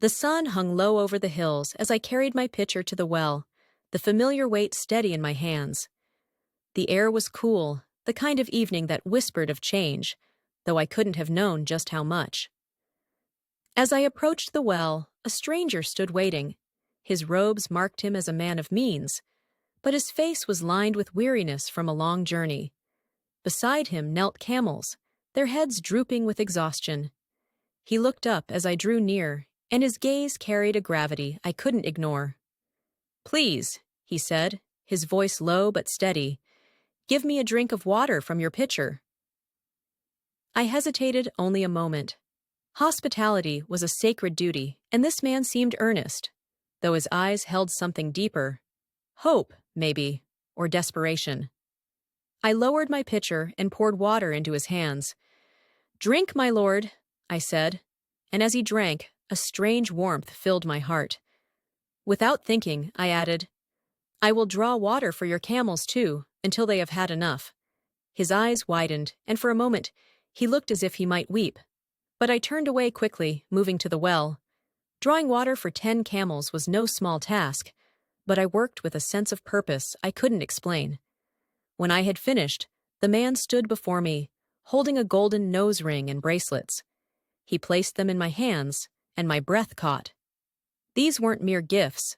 The sun hung low over the hills as I carried my pitcher to the well, the familiar weight steady in my hands. The air was cool, the kind of evening that whispered of change, though I couldn't have known just how much. As I approached the well, a stranger stood waiting. His robes marked him as a man of means, but his face was lined with weariness from a long journey. Beside him knelt camels, their heads drooping with exhaustion. He looked up as I drew near, and his gaze carried a gravity I couldn't ignore. "Please," he said, his voice low but steady, "give me a drink of water from your pitcher." I hesitated only a moment. Hospitality was a sacred duty, and this man seemed earnest, though his eyes held something deeper. Hope, maybe, or desperation. I lowered my pitcher and poured water into his hands. "Drink, my lord," I said, and as he drank, a strange warmth filled my heart. Without thinking, I added, "I will draw water for your camels too, until they have had enough." His eyes widened, and for a moment, he looked as if he might weep. But I turned away quickly, moving to the well. Drawing water for 10 camels was no small task, but I worked with a sense of purpose I couldn't explain. When I had finished, the man stood before me, holding a golden nose ring and bracelets. He placed them in my hands, and my breath caught. These weren't mere gifts.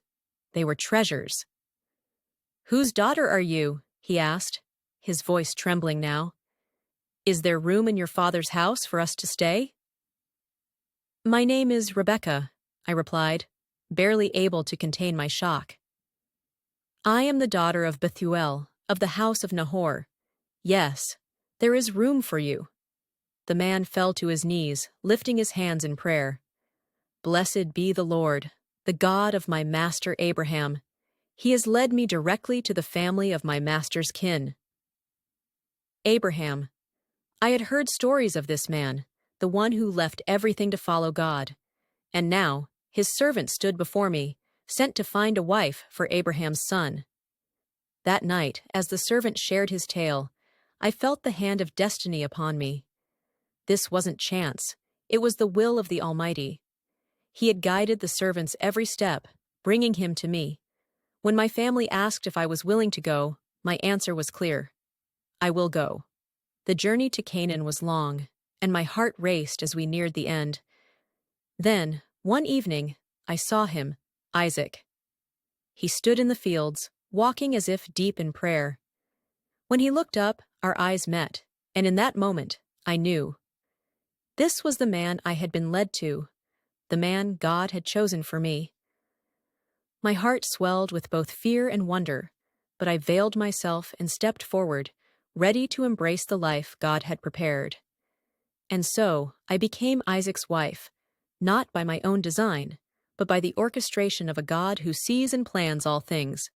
They were treasures. "Whose daughter are you?" he asked, his voice trembling now. "Is there room in your father's house for us to stay?" "My name is Rebecca," I replied, barely able to contain my shock. "I am the daughter of Bethuel, of the house of Nahor. Yes, there is room for you." The man fell to his knees, lifting his hands in prayer. "Blessed be the Lord, the God of my master Abraham. He has led me directly to the family of my master's kin." Abraham. I had heard stories of this man, the one who left everything to follow God. And now, his servant stood before me, sent to find a wife for Abraham's son. That night, as the servant shared his tale, I felt the hand of destiny upon me. This wasn't chance, it was the will of the Almighty. He had guided the servant's every step, bringing him to me. When my family asked if I was willing to go, my answer was clear. I will go. The journey to Canaan was long, and my heart raced as we neared the end. Then, one evening, I saw him, Isaac. He stood in the fields, walking as if deep in prayer. When he looked up, our eyes met, and in that moment, I knew. This was the man I had been led to, the man God had chosen for me. My heart swelled with both fear and wonder, but I veiled myself and stepped forward, ready to embrace the life God had prepared. And so, I became Isaac's wife, not by my own design, but by the orchestration of a God who sees and plans all things.